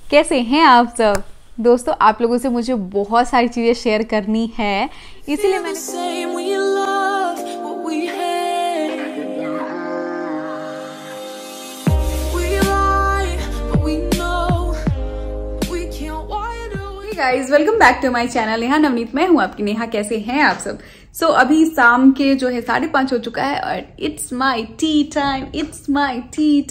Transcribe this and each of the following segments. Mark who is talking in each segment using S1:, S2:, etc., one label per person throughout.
S1: कैसे हैं आप सब दोस्तों। आप लोगों से मुझे बहुत सारी चीज़ें शेयर करनी है, इसीलिए guys welcome back to my channel. Neha Navneet मैं हूँ आपकी नेहा। कैसे हैं आप सब। अभी शाम के जो है 5:30 हो चुका है और इट्स माय टी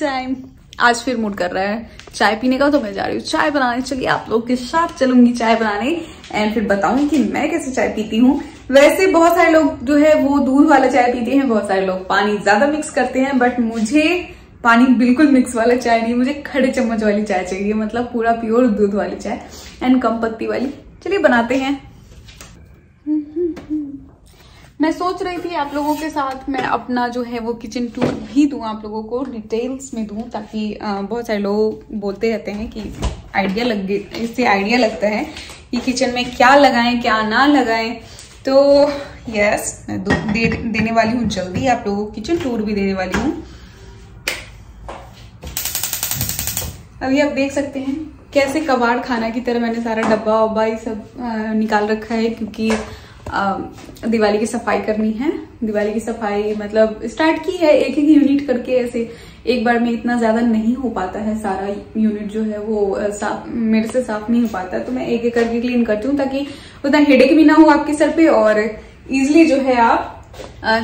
S1: टाइम। आज फिर मूड कर रहा है चाय पीने का, तो मैं जा रही हूँ चाय बनाने। चलिए आप लोग के साथ चलूंगी चाय बनाने एंड फिर बताऊंगी कि मैं कैसे चाय पीती हूँ। वैसे बहुत सारे लोग जो है वो दूध वाला चाय पीते हैं, बहुत सारे लोग पानी ज्यादा मिक्स करते हैं, बट मुझे पानी बिल्कुल मिक्स वाला चाय नहीं, मुझे खड़े चम्मच वाली चाय चाहिए, मतलब पूरा प्योर दूध वाली चाय एंड कम पत्ती वाली। चलिए बनाते हैं। मैं सोच रही थी आप लोगों के साथ मैं अपना जो है वो किचन टूर भी दूं, आप लोगों को डिटेल्स में दूं, ताकि बहुत सारे लोग बोलते रहते हैं कि इससे आइडिया लगता है कि किचन में क्या लगाएं क्या ना लगाएं। तो यस, मैं देने वाली हूँ जल्दी आप लोगों को किचन टूर भी देने वाली हूँ। अभी आप देख सकते हैं कैसे कबाड़ खाना की तरह मैंने सारा डब्बा वब्बा ये सब निकाल रखा है, क्योंकि दिवाली की सफाई करनी है। दिवाली की सफाई मतलब स्टार्ट की है, एक एक यूनिट करके, ऐसे एक बार में इतना ज्यादा नहीं हो पाता है, सारा यूनिट जो है वो मेरे से साफ नहीं हो पाता, तो मैं एक एक करके क्लीन करती हूँ ताकि उतना हेडेक भी ना हो आपके सर पे और इजिली जो है आप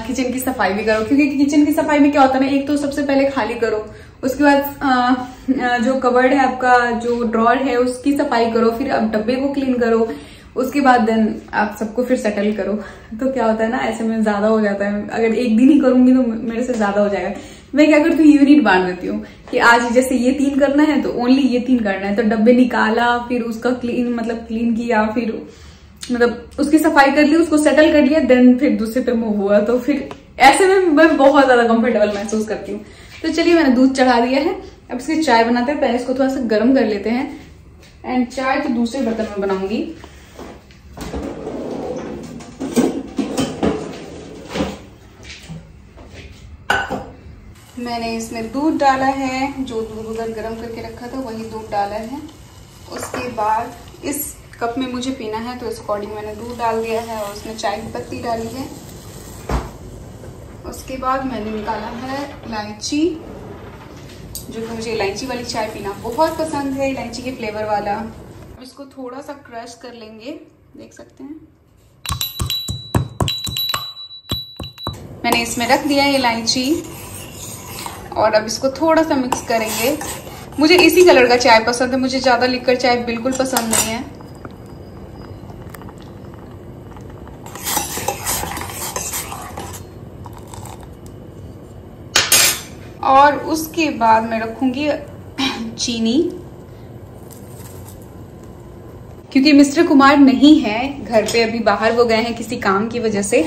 S1: किचन की सफाई भी करो। क्योंकि किचन की सफाई में क्या होता है ना, एक तो सबसे पहले खाली करो, उसके बाद जो कबर्ड है आपका, जो ड्रॉर है उसकी सफाई करो, फिर आप डब्बे को क्लीन करो, उसके बाद देन आप सबको फिर सेटल करो। तो क्या होता है ना, ऐसे में ज्यादा हो जाता है। अगर एक दिन ही करूंगी तो मेरे से ज्यादा हो जाएगा। मैं क्या करती हूँ, यूनिट बांट देती हूँ कि आज जैसे ये 3 करना है तो ओनली ये 3 करना है। तो डब्बे निकाला, फिर उसका क्लीन किया, फिर मतलब उसकी सफाई कर ली, उसको सेटल कर लिया, देन फिर दूसरे पे मूव हुआ। तो फिर ऐसे में मैं बहुत ज्यादा कंफर्टेबल महसूस करती हूँ। तो चलिए मैंने दूध चढ़ा दिया है, अब इसकी चाय बनाते हैं। पहले इसको थोड़ा सा गर्म कर लेते हैं एंड चाय तो दूसरे बर्तन में बनाऊंगी। मैंने इसमें दूध डाला है, जो दूध उधर गर्म करके रखा था वही दूध डाला है। उसके बाद इस कप में मुझे पीना है तो इस अकॉर्डिंग मैंने दूध डाल दिया है और उसमें चाय की पत्ती डाली है। उसके बाद मैंने निकाला है इलायची, जो कि मुझे इलायची वाली चाय पीना बहुत पसंद है, इलायची के फ्लेवर वाला। अब इसको थोड़ा सा क्रश कर लेंगे, देख सकते हैं। मैंने इसमें रख दिया है इलायची और अब इसको थोड़ा सा मिक्स करेंगे। मुझे इसी कलर का चाय पसंद है, मुझे ज्यादा लिक्कर चाय बिल्कुल पसंद नहीं है। और उसके बाद मैं रखूंगी चीनी, क्योंकि मिस्टर कुमार नहीं है घर पे, अभी बाहर वो गए हैं किसी काम की वजह से,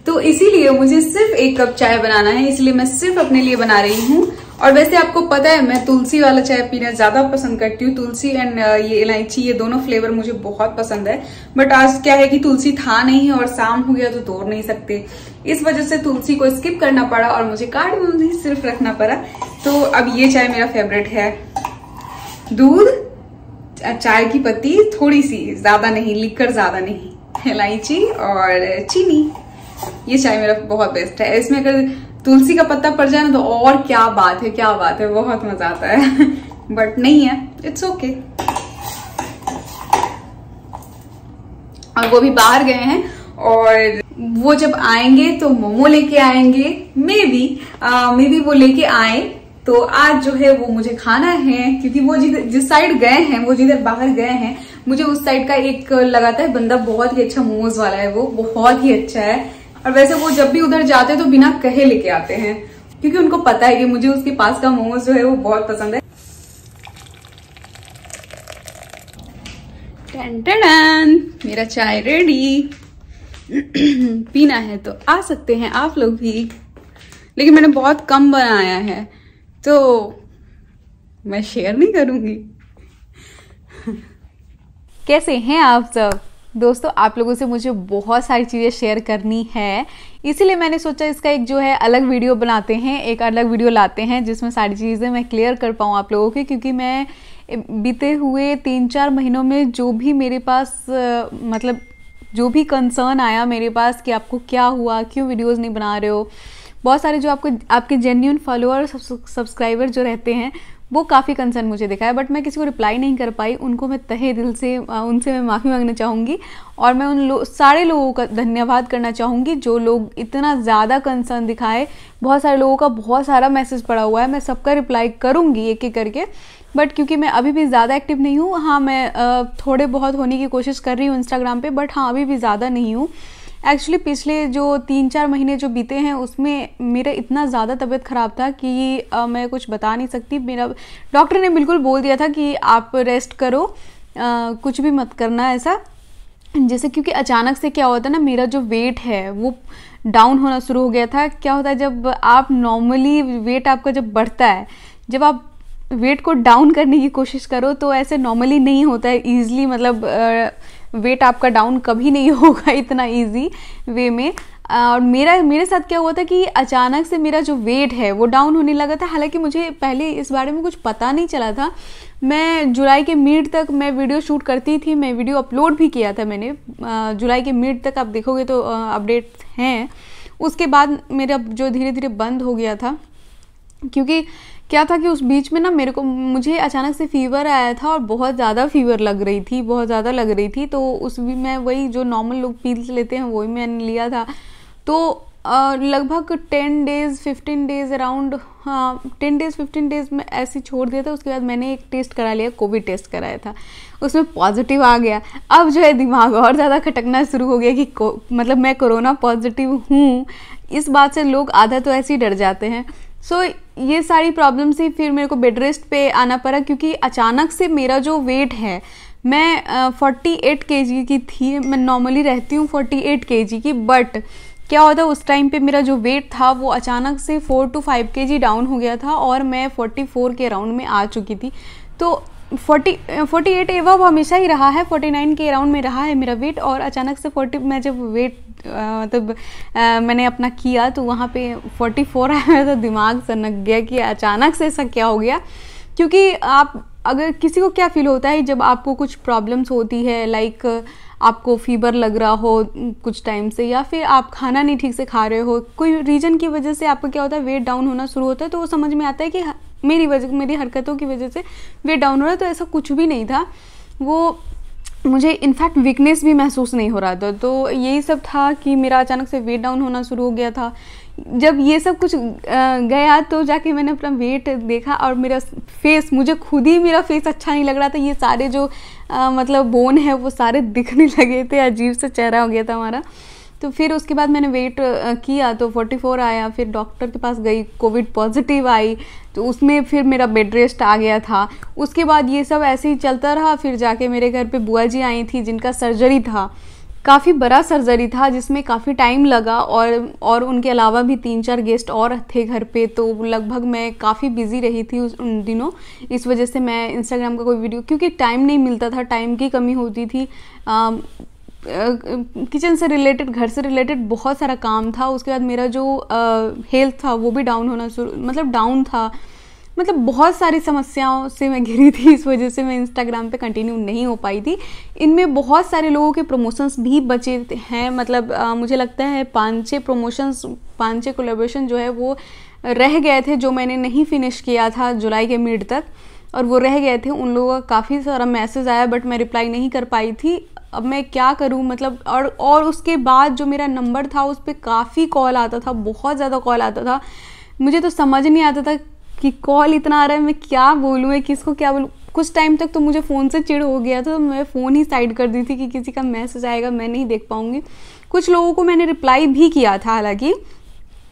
S1: तो इसीलिए मुझे सिर्फ 1 कप चाय बनाना है, इसलिए मैं सिर्फ अपने लिए बना रही हूँ। और वैसे आपको पता है मैं तुलसी वाला चाय पीना ज्यादा पसंद करती हूँ। तुलसी एंड ये इलायची, ये दोनों फ्लेवर मुझे बहुत पसंद है। बट आज क्या है कि तुलसी था नहीं और शाम हो गया तो तोड़ नहीं सकते, इस वजह से तुलसी को स्किप करना पड़ा और मुझे कार्डमम ही सिर्फ रखना पड़ा। तो अब ये चाय मेरा फेवरेट है। दूध, चाय की पत्ती थोड़ी सी, ज्यादा नहीं, लिक्कर ज्यादा नहीं, इलायची और चीनी, ये चाय मेरा बहुत बेस्ट है। इसमें अगर तुलसी का पत्ता पड़ जाए ना तो और क्या बात है, बहुत मजा आता है। बट नहीं है, इट्स ओके। और वो भी बाहर गए हैं और वो जब आएंगे तो मोमो लेके आएंगे, मे बी वो लेके आए तो आज जो है वो मुझे खाना है। क्योंकि वो जिस साइड गए हैं, वो जिधर बाहर गए हैं, मुझे उस साइड का एक लगाता है बंदा, बहुत ही अच्छा मोमोज वाला है, वो बहुत ही अच्छा है। और वैसे वो जब भी उधर जाते हैं तो बिना कहे लेके आते हैं, क्योंकि उनको पता है कि मुझे उसके पास का मोमोज जो है वो बहुत पसंद है। टन टन, मेरा चाय रेडी। पीना है तो आ सकते हैं आप लोग भी, लेकिन मैंने बहुत कम बनाया है तो मैं शेयर नहीं करूंगी। कैसे हैं आप सब दोस्तों। आप लोगों से मुझे बहुत सारी चीज़ें शेयर करनी है, इसीलिए मैंने सोचा इसका एक जो है अलग वीडियो बनाते हैं, एक अलग वीडियो लाते हैं जिसमें सारी चीज़ें मैं क्लियर कर पाऊँ आप लोगों की। क्योंकि मैं बीते हुए 3-4 महीनों में जो भी मेरे पास मतलब जो भी कंसर्न आया मेरे पास कि आपको क्या हुआ, क्यों वीडियोस नहीं बना रहे हो, बहुत सारे जो आपके जेन्युइन फॉलोअर सब्सक्राइबर जो रहते हैं वो काफ़ी कंसर्न मुझे दिखाया, बट मैं किसी को रिप्लाई नहीं कर पाई। उनको मैं तहे दिल से उनसे मैं माफ़ी मांगना चाहूँगी और मैं उन सारे लोगों का धन्यवाद करना चाहूँगी जो लोग इतना ज़्यादा कंसर्न दिखाए। बहुत सारे लोगों का बहुत सारा मैसेज पड़ा हुआ है, मैं सबका रिप्लाई करूँगी एक एक करके, बट क्योंकि मैं अभी भी ज़्यादा एक्टिव नहीं हूँ। हाँ, मैं थोड़े बहुत होने की कोशिश कर रही हूँ इंस्टाग्राम पे, बट हाँ अभी भी ज़्यादा नहीं हूँ। एक्चुअली पिछले जो 3-4 महीने जो बीते हैं उसमें मेरा इतना ज़्यादा तबीयत ख़राब था कि मैं कुछ बता नहीं सकती। मेरा डॉक्टर ने बिल्कुल बोल दिया था कि आप रेस्ट करो, कुछ भी मत करना ऐसा। जैसे क्योंकि अचानक से क्या होता है ना, मेरा जो वेट है वो डाउन होना शुरू हो गया था। क्या होता है जब आप नॉर्मली वेट आपका जब बढ़ता है, जब आप वेट को डाउन करने की कोशिश करो तो ऐसे नॉर्मली नहीं होता है ईजिली, मतलब वेट आपका डाउन कभी नहीं होगा इतना इजी वे में। और मेरे साथ क्या हुआ था कि अचानक से मेरा जो वेट है वो डाउन होने लगा था। हालांकि मुझे पहले इस बारे में कुछ पता नहीं चला था। मैं जुलाई के मिड तक मैं वीडियो शूट करती थी, मैं वीडियो अपलोड भी किया था मैंने जुलाई के मिड तक, आप देखोगे तो अपडेट हैं। उसके बाद मेरा जो धीरे धीरे बंद हो गया था, क्योंकि क्या था कि उस बीच में ना मुझे अचानक से फीवर आया था और बहुत ज़्यादा फीवर लग रही थी, बहुत ज़्यादा लग रही थी। तो उस भी मैं वही जो नॉर्मल लोग पील्स लेते हैं वही मैंने लिया था। तो लगभग 10 डेज़ 15 डेज़ अराउंड, हाँ 10 डेज़ 15 डेज़ में ऐसे छोड़ दिया था। उसके बाद मैंने एक टेस्ट करा लिया, कोविड टेस्ट कराया था, उसमें पॉजिटिव आ गया। अब जो है दिमाग और ज़्यादा खटकना शुरू हो गया कि मतलब मैं कोरोना पॉजिटिव हूँ। इस बात से लोग आधा तो ऐसे ही डर जाते हैं। सो ये सारी प्रॉब्लम से फिर मेरे को बेड रेस्ट पे आना पड़ा, क्योंकि अचानक से मेरा जो वेट है, मैं 48 kg की थी। मैं नॉर्मली रहती हूँ 48 kg की, बट क्या होता है उस टाइम पे मेरा जो वेट था वो अचानक से 4 to 5 kg डाउन हो गया था और मैं 44 के अराउंड में आ चुकी थी। तो 48 एवं हमेशा ही रहा है, 49 के अराउंड में रहा है मेरा वेट। और अचानक से 40 मैं जब वेट मतलब मैंने अपना किया तो वहाँ पे 44 आया। मेरा तो दिमाग सनक गया कि अचानक से ऐसा क्या हो गया। क्योंकि आप अगर किसी को क्या फील होता है जब आपको कुछ प्रॉब्लम्स होती है, लाइक आपको फीवर लग रहा हो कुछ टाइम से, या फिर आप खाना नहीं ठीक से खा रहे हो, कोई रीज़न की वजह से आपका क्या होता है वेट डाउन होना शुरू होता है, तो वो समझ में आता है कि मेरी हरकतों की वजह से वेट डाउन हो रहा है। तो ऐसा कुछ भी नहीं था, वो मुझे इनफैक्ट वीकनेस भी महसूस नहीं हो रहा था। तो यही सब था कि मेरा अचानक से वेट डाउन होना शुरू हो गया था। जब ये सब कुछ गया तो जाके मैंने अपना वेट देखा और मेरा फेस, मुझे खुद ही मेरा फेस अच्छा नहीं लग रहा था। ये सारे जो मतलब बोन है वो सारे दिखने लगे थे, अजीब सा चेहरा हो गया था हमारा। तो फिर उसके बाद मैंने वेट किया तो 44 आया। फिर डॉक्टर के पास गई, कोविड पॉजिटिव आई, तो उसमें फिर मेरा बेड रेस्ट आ गया था। उसके बाद ये सब ऐसे ही चलता रहा। फिर जाके मेरे घर पे बुआ जी आई थी जिनका सर्जरी था, काफ़ी बड़ा सर्जरी था जिसमें काफ़ी टाइम लगा, और उनके अलावा भी 3-4 गेस्ट और थे घर पे। तो लगभग मैं काफ़ी बिजी रही थी उन दिनों। इस वजह से मैं इंस्टाग्राम का कोई वीडियो, क्योंकि टाइम नहीं मिलता था, टाइम की कमी होती थी। किचन से रिलेटेड, घर से रिलेटेड बहुत सारा काम था। उसके बाद मेरा जो हेल्थ था वो भी डाउन होना मतलब डाउन था। मतलब बहुत सारी समस्याओं से मैं घिरी थी, इस वजह से मैं इंस्टाग्राम पे कंटिन्यू नहीं हो पाई थी। इनमें बहुत सारे लोगों के प्रमोशंस भी बचे हैं, मतलब मुझे लगता है 5-6 कोलैबोरेशन जो है वो रह गए थे, जो मैंने नहीं फिनिश किया था जुलाई के मिड तक, और वो रह गए थे। उन लोगों का काफ़ी सारा मैसेज आया बट मैं रिप्लाई नहीं कर पाई थी। अब मैं क्या करूं, मतलब और उसके बाद जो मेरा नंबर था उस पर काफ़ी कॉल आता था, बहुत ज़्यादा कॉल आता था। मुझे तो समझ नहीं आता था कि कॉल इतना आ रहा है, मैं क्या बोलूँ, मैं किसको क्या बोलूँ। कुछ टाइम तक तो मुझे फ़ोन से चिढ़ हो गया था, तो मैं फ़ोन ही साइड कर दी थी कि किसी का मैसेज आएगा मैं नहीं देख पाऊँगी। कुछ लोगों को मैंने रिप्लाई भी किया था हालांकि,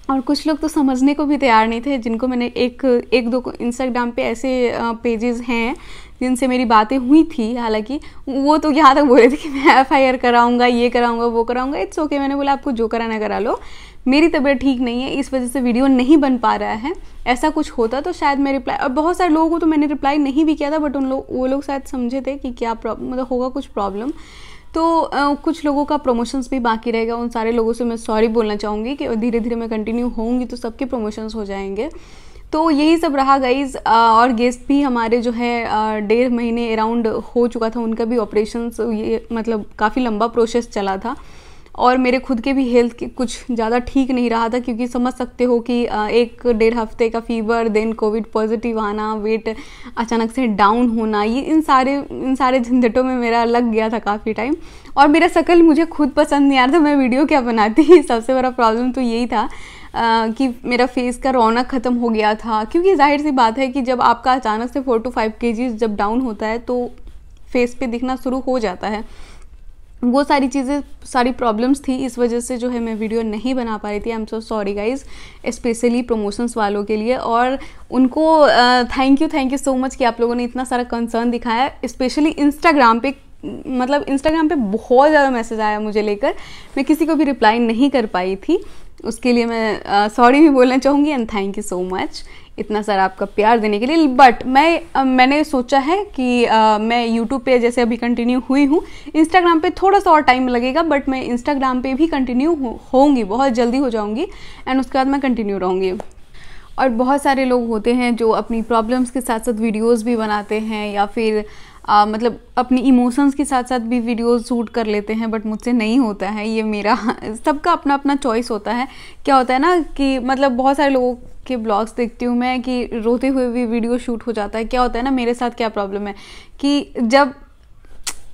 S1: और कुछ लोग तो समझने को भी तैयार नहीं थे, जिनको मैंने एक दो इंस्टाग्राम पे ऐसे पेजेस हैं जिनसे मेरी बातें हुई थी। हालांकि वो तो यहाँ तक बोले थे कि मैं FIR कराऊंगा, ये कराऊंगा, वो कराऊंगा। इट्स ओके, मैंने बोला आपको जो कराना करा लो, मेरी तबीयत ठीक नहीं है, इस वजह से वीडियो नहीं बन पा रहा है। ऐसा कुछ होता तो शायद मैं रिप्लाई, और बहुत सारे लोगों को तो मैंने रिप्लाई नहीं भी किया था, बट वो लोग शायद समझे थे कि क्या प्रॉब्लम, मतलब होगा कुछ प्रॉब्लम। तो कुछ लोगों का प्रमोशंस भी बाकी रहेगा, उन सारे लोगों से मैं सॉरी बोलना चाहूँगी कि धीरे धीरे मैं कंटिन्यू होऊंगी तो सबके प्रमोशंस हो जाएंगे। तो यही सब रहा गाइज। और गेस्ट भी हमारे जो है 1.5 महीने अराउंड हो चुका था उनका भी ऑपरेशन, ये मतलब काफ़ी लंबा प्रोसेस चला था। और मेरे खुद के भी हेल्थ के कुछ ज़्यादा ठीक नहीं रहा था, क्योंकि समझ सकते हो कि 1-1.5 हफ्ते का फीवर, देन कोविड पॉजिटिव आना, वेट अचानक से डाउन होना, ये इन सारे झंझटों में मेरा लग गया था काफ़ी टाइम। और मेरा शक्ल मुझे खुद पसंद नहीं आ रहा था, मैं वीडियो क्या बनाती। सबसे बड़ा प्रॉब्लम तो यही था कि मेरा फेस का रौनक ख़त्म हो गया था, क्योंकि जाहिर सी बात है कि जब आपका अचानक से 4 to 5 kg जब डाउन होता है तो फेस पे दिखना शुरू हो जाता है। वो सारी चीज़ें, सारी प्रॉब्लम्स थी, इस वजह से जो है मैं वीडियो नहीं बना पा रही थी। I am so sorry guys, specially promotions वालों के लिए। और उनको थैंक यू सो मच कि आप लोगों ने इतना सारा कंसर्न दिखाया, स्पेशली इंस्टाग्राम पे। मतलब इंस्टाग्राम पे बहुत ज़्यादा मैसेज आया मुझे लेकर, मैं किसी को भी रिप्लाई नहीं कर पाई थी, उसके लिए मैं सॉरी भी बोलना चाहूँगी and thank you so much इतना सारा आपका प्यार देने के लिए। बट मैंने सोचा है कि मैं यूट्यूब पे जैसे अभी कंटिन्यू हुई हूँ, इंस्टाग्राम पे थोड़ा सा और टाइम लगेगा, बट मैं इंस्टाग्राम पे भी कंटिन्यू होंगी, बहुत जल्दी हो जाऊँगी एंड उसके बाद मैं कंटिन्यू रहूँगी। और बहुत सारे लोग होते हैं जो अपनी प्रॉब्लम्स के साथ साथ वीडियोस भी बनाते हैं, या फिर मतलब अपनी इमोशंस के साथ साथ भी वीडियोस शूट कर लेते हैं, बट मुझसे नहीं होता है ये। मेरा सबका अपना अपना चॉइस होता है। क्या होता है ना कि मतलब बहुत सारे लोगों के ब्लॉग्स देखती हूँ मैं कि रोते हुए भी वीडियो शूट हो जाता है। क्या होता है ना, मेरे साथ क्या प्रॉब्लम है कि जब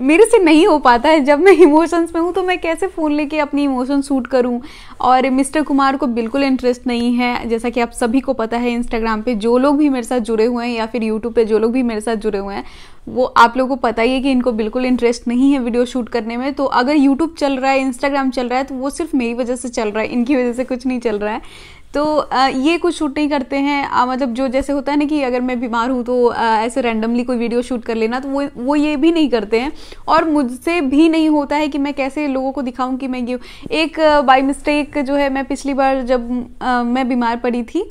S1: मेरे से नहीं हो पाता है, जब मैं इमोशंस में हूँ तो मैं कैसे फ़ोन लेके अपनी इमोशन शूट करूँ। और मिस्टर कुमार को बिल्कुल इंटरेस्ट नहीं है, जैसा कि आप सभी को पता है। इंस्टाग्राम पे जो लोग भी मेरे साथ जुड़े हुए हैं या फिर यूट्यूब पे जो लोग भी मेरे साथ जुड़े हुए हैं, वो आप लोगों को पता ही है कि इनको बिल्कुल इंटरेस्ट नहीं है वीडियो शूट करने में। तो अगर यूट्यूब चल रहा है, इंस्टाग्राम चल रहा है, तो वो सिर्फ मेरी वजह से चल रहा है, इनकी वजह से कुछ नहीं चल रहा है। तो ये कुछ शूट नहीं करते हैं। मतलब जो जैसे होता है ना कि अगर मैं बीमार हूँ तो ऐसे रैंडमली कोई वीडियो शूट कर लेना, तो वो ये भी नहीं करते हैं। और मुझसे भी नहीं होता है कि मैं कैसे लोगों को दिखाऊं कि मैं एक बाय मिस्टेक जो है, मैं पिछली बार जब मैं बीमार पड़ी थी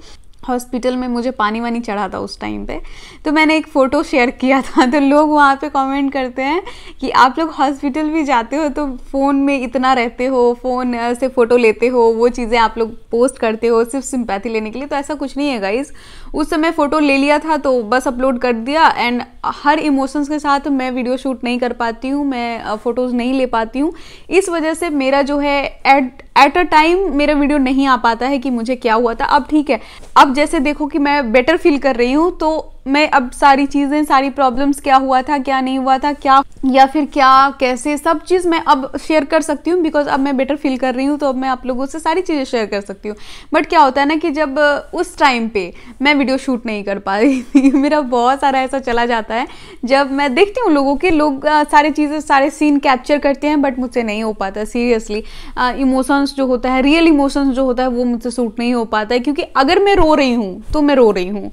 S1: हॉस्पिटल में, मुझे पानी वानी चढ़ा था उस टाइम पे, तो मैंने एक फ़ोटो शेयर किया था। तो लोग वहाँ पे कमेंट करते हैं कि आप लोग हॉस्पिटल भी जाते हो तो फ़ोन में इतना रहते हो, फ़ोन से फ़ोटो लेते हो, वो चीज़ें आप लोग पोस्ट करते हो सिर्फ सिंपैथी लेने के लिए। तो ऐसा कुछ नहीं है गाइस, उस समय फ़ोटो ले लिया था तो बस अपलोड कर दिया। एंड हर इमोशंस के साथ मैं वीडियो शूट नहीं कर पाती हूँ, मैं फ़ोटोज़ नहीं ले पाती हूँ। इस वजह से मेरा जो है एट अ टाइम मेरा वीडियो नहीं आ पाता है कि मुझे क्या हुआ था। अब ठीक है, अब जैसे देखो कि मैं बेटर फील कर रही हूँ, तो मैं अब सारी चीज़ें, सारी प्रॉब्लम्स, क्या हुआ था क्या नहीं हुआ था, क्या या फिर क्या कैसे, सब चीज़ मैं अब शेयर कर सकती हूँ। बिकॉज अब मैं बेटर फील कर रही हूँ, तो अब मैं आप लोगों से सारी चीज़ें शेयर कर सकती हूँ। बट क्या होता है ना कि जब उस टाइम पे मैं वीडियो शूट नहीं कर पा रही थी, मेरा बहुत सारा ऐसा चला जाता है। जब मैं देखती हूँ लोगों के, लोग सारी चीज़ें, सारे सीन कैप्चर करते हैं, बट मुझसे नहीं हो पाता। सीरियसली इमोशंस जो होता है, रियल इमोशंस जो होता है, वो मुझसे शूट नहीं हो पाता है। क्योंकि अगर मैं रो रही हूँ तो मैं रो रही हूँ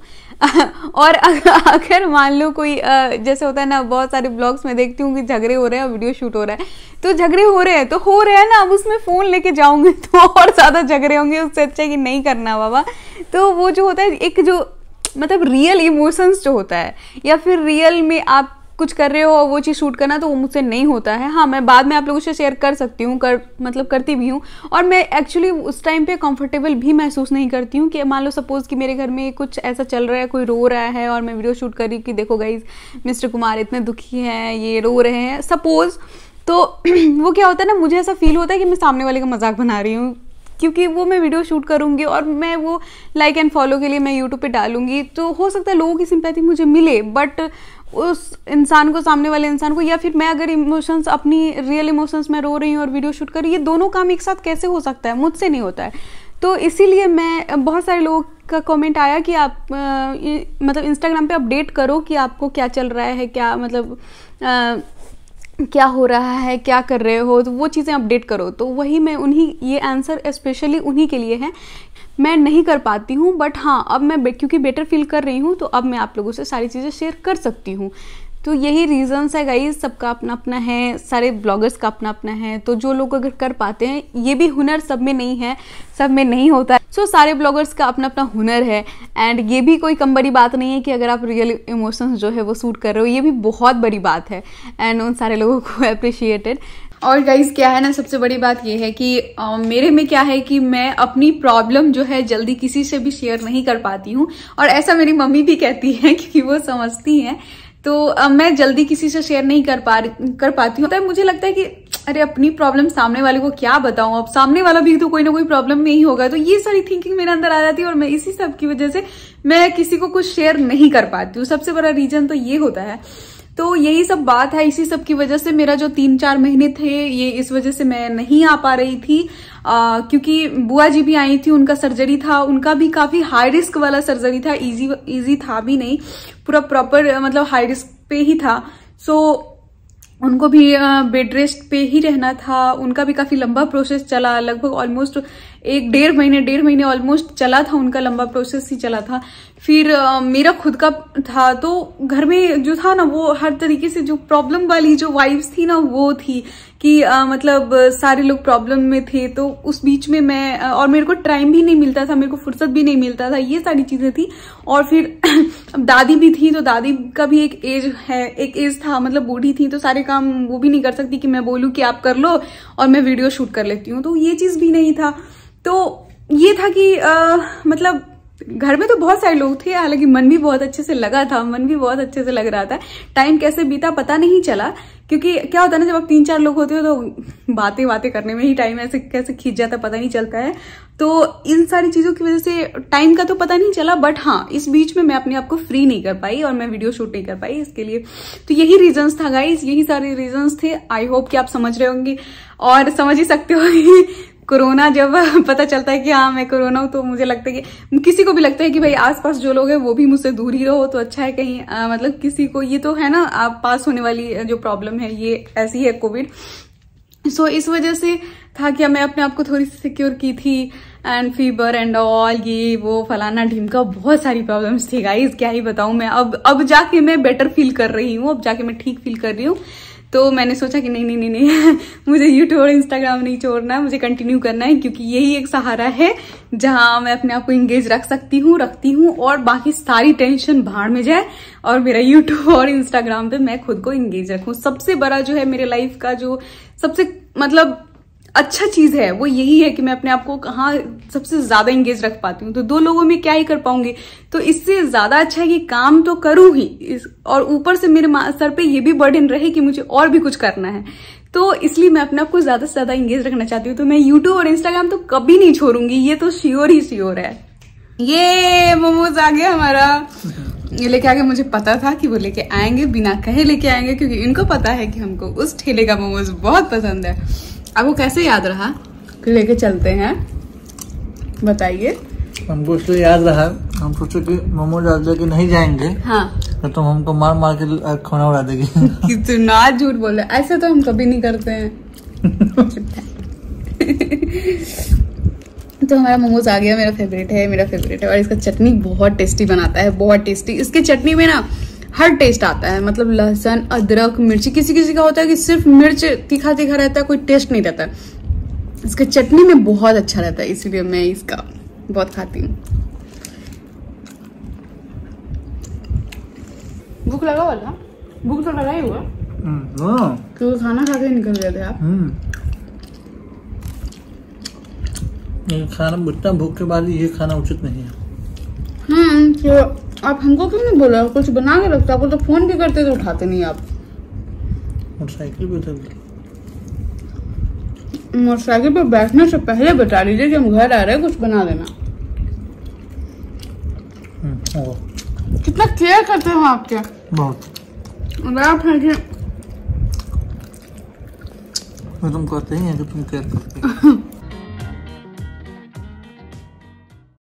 S1: और अगर मान लो कोई जैसे होता है ना, बहुत सारे ब्लॉग्स में देखती हूँ कि झगड़े हो रहे हैं और वीडियो शूट हो रहा है, तो झगड़े हो रहे हैं तो हो रहे हैं ना, अब उसमें फ़ोन लेके जाऊंगी तो और ज़्यादा झगड़े होंगे। उससे अच्छा है कि नहीं करना बाबा। तो वो जो होता है, एक जो मतलब रियल इमोशंस जो होता है, या फिर रियल में आप कुछ कर रहे हो और वो चीज़ शूट करना, तो वो मुझसे नहीं होता है। हाँ, मैं बाद में आप लोगों से शेयर कर सकती हूँ, मतलब करती भी हूँ। और मैं एक्चुअली उस टाइम पे कंफर्टेबल भी महसूस नहीं करती हूँ कि मान लो सपोज़ कि मेरे घर में कुछ ऐसा चल रहा है, कोई रो रहा है और मैं वीडियो शूट कर रही हूँ कि देखो गाइज मिस्टर कुमार इतने दुखी हैं, ये रो रहे हैं सपोज़। तो वो क्या होता है ना, मुझे ऐसा फील होता है कि मैं सामने वाले का मजाक बना रही हूँ, क्योंकि वो मैं वीडियो शूट करूँगी और मैं वो लाइक एंड फॉलो के लिए मैं यूट्यूब पे डालूंगी। तो हो सकता है लोगों की सिंपैथी मुझे मिले, बट उस इंसान को, सामने वाले इंसान को, या फिर मैं अगर इमोशंस, अपनी रियल इमोशंस में रो रही हूँ और वीडियो शूट कर रही हूँ, ये दोनों काम एक साथ कैसे हो सकता है? मुझसे नहीं होता है। तो इसीलिए मैं, बहुत सारे लोगों का कमेंट आया कि आप मतलब इंस्टाग्राम पे अपडेट करो कि आपको क्या चल रहा है, क्या मतलब क्या हो रहा है, क्या कर रहे हो, तो वो चीज़ें अपडेट करो। तो वही मैं ये आंसर स्पेशली उन्हीं के लिए है। मैं नहीं कर पाती हूँ, बट हाँ, अब मैं क्योंकि बेटर फील कर रही हूँ, तो अब मैं आप लोगों से सारी चीज़ें शेयर कर सकती हूँ। तो यही रीज़न्स है गाइस, सबका अपना अपना है, सारे ब्लॉगर्स का अपना अपना है। तो जो लोग अगर कर पाते हैं, ये भी हुनर सब में नहीं है, सब में नहीं होता है। सो सारे ब्लॉगर्स का अपना अपना हुनर है। एंड ये भी कोई कम बड़ी बात नहीं है कि अगर आप रियल इमोशंस जो है वो शूट कर रहे हो, ये भी बहुत बड़ी बात है। एंड उन सारे लोगों को अप्रिशिएटेड। और गाइज क्या है ना, सबसे बड़ी बात ये है कि मेरे में क्या है कि मैं अपनी प्रॉब्लम जो है जल्दी किसी से भी शेयर नहीं कर पाती हूँ, और ऐसा मेरी मम्मी भी कहती है क्योंकि वो समझती हैं। तो मैं जल्दी किसी से शेयर नहीं कर पाती हूँ। तो मुझे लगता है कि अरे अपनी प्रॉब्लम सामने वाले को क्या बताऊं, अब सामने वाला भी तो कोई ना कोई प्रॉब्लम में ही होगा। तो ये सारी थिंकिंग मेरे अंदर आ जाती है और मैं इसी सब की वजह से मैं किसी को कुछ शेयर नहीं कर पाती हूँ। सबसे बड़ा रीजन तो ये होता है। तो यही सब बात है, इसी सब की वजह से मेरा जो 3-4 महीने थे ये इस वजह से मैं नहीं आ पा रही थी, क्योंकि बुआ जी भी आई थी, उनका सर्जरी था, उनका भी काफी हाई रिस्क वाला सर्जरी था, इजी था भी नहीं, पूरा प्रॉपर मतलब हाई रिस्क पे ही था। सो उनको भी बेड रेस्ट पे ही रहना था। उनका भी काफी लंबा प्रोसेस चला, लगभग ऑलमोस्ट 1-1.5 महीने ऑलमोस्ट चला था, उनका लंबा प्रोसेस ही चला था। फिर मेरा खुद का था, तो घर में जो था ना वो हर तरीके से जो प्रॉब्लम वाली जो वाइब्स थी ना वो थी कि मतलब सारे लोग प्रॉब्लम में थे। तो उस बीच में मैं और मेरे को टाइम भी नहीं मिलता था, मेरे को फुर्सत भी नहीं मिलता था, ये सारी चीजें थी। और फिर अब दादी भी थी, तो दादी का भी एक एज था, मतलब बूढ़ी थी, तो सारे काम वो भी नहीं कर सकती कि मैं बोलूँ कि आप कर लो और मैं वीडियो शूट कर लेती हूँ। तो ये चीज भी नहीं था। तो ये था कि मतलब घर में तो बहुत सारे लोग थे, हालांकि मन भी बहुत अच्छे से लगा था, मन भी बहुत अच्छे से लग रहा था। टाइम कैसे बीता पता नहीं चला, क्योंकि क्या होता है ना, जब आप 3-4 लोग होते हो तो बातें करने में ही टाइम ऐसे कैसे खींच जाता है पता नहीं चलता है। तो इन सारी चीजों की वजह से टाइम का तो पता नहीं चला, बट हाँ इस बीच में मैं अपने आप को फ्री नहीं कर पाई और मैं वीडियो शूट नहीं कर पाई इसके लिए। तो यही रीजंस था गाइस, यही सारे रीजंस थे। आई होप कि आप समझ रहे होंगे और समझ ही सकते हो। कोरोना जब पता चलता है कि हाँ मैं कोरोना हूं, तो मुझे लगता है कि किसी को भी लगता है कि भाई आसपास जो लोग हैं वो भी मुझसे दूर ही रहो तो अच्छा है। कहीं मतलब किसी को ये तो है ना, आप पास होने वाली जो प्रॉब्लम है ये ऐसी है कोविड। सो इस वजह से था कि मैं अपने आप को थोड़ी सी सिक्योर की थी, एंड फीवर एंड ऑल ये वो फलाना ढिमका बहुत सारी प्रॉब्लम्स थी गाइस, क्या ही बताऊं मैं। अब जाके मैं बेटर फील कर रही हूँ, अब जाके मैं ठीक फील कर रही हूँ। तो मैंने सोचा कि नहीं मुझे यूट्यूब और इंस्टाग्राम नहीं छोड़ना है, मुझे कंटिन्यू करना है, क्योंकि यही एक सहारा है जहां मैं अपने आप को इंगेज रखती हूँ और बाकी सारी टेंशन भाड़ में जाए और मेरा यूट्यूब और इंस्टाग्राम पे मैं खुद को इंगेज रखूं। सबसे बड़ा जो है मेरे लाइफ का जो सबसे मतलब अच्छा चीज है वो यही है कि मैं अपने आप को कहाँ सबसे ज्यादा इंगेज रख पाती हूँ। तो 2 लोगों में क्या ही कर पाऊंगी, तो इससे ज्यादा अच्छा है कि काम तो करूं ही, और ऊपर से मेरे सर पे ये भी बर्डन रहे कि मुझे और भी कुछ करना है। तो इसलिए मैं अपने आप को ज्यादा से ज्यादा इंगेज रखना चाहती हूँ। तो मैं यूट्यूब और इंस्टाग्राम तो कभी नहीं छोड़ूंगी, ये तो श्योर ही श्योर है। ये मोमोज आ गया हमारा, ये लेके आगे, मुझे पता था कि वो लेके आएंगे, बिना कहे लेके आएंगे, क्योंकि इनको पता है कि हमको उस ठेले का मोमोज बहुत पसंद है। आपको कैसे याद रहा कि लेके चलते हैं, बताइए।
S2: हमको इसलिए याद रहा, हम सोचे कि मोमोज आज लेके नहीं जाएंगे हाँ, तो तुम हमको मार के खाना उड़ा देगी।
S1: कितना झूठ बोले, ऐसे तो हम कभी नहीं करते हैं। तो हमारा मोमोज आ गया, मेरा फेवरेट है और इसका चटनी बहुत टेस्टी बनाता है, बहुत टेस्टी। इसके चटनी में ना हर टेस्ट आता है, मतलब लहसुन, अदरक, मिर्ची। किसी का होता है कि सिर्फ मिर्च तीखा रहता है, कोई टेस्ट नहीं रहता। इसके चटनी में बहुत अच्छा रहता है, इसीलिए मैं इसका बहुत खाती हूँ। भूख लगा वाला? भूख तो लगा ही हुआ क्योंकि खाना खा के निकल गए थे आप।
S2: खाना इतना भूख के बाद ये खाना उचित नहीं है।
S1: तो आप हमको क्यों नहीं बोला, कुछ बना के रखते? आपको तो फोन भी करते तो उठाते नहीं आप।
S2: मोटरसाइकिल
S1: पे बैठने से पहले बता दीजिए कि हम घर आ रहे हैं, कुछ बना देना। कितना केयर करते हो आप, क्या
S2: बहुत।
S1: आप हैं कि
S2: तुम कहते ही हैं कि तुम केयर करते हो।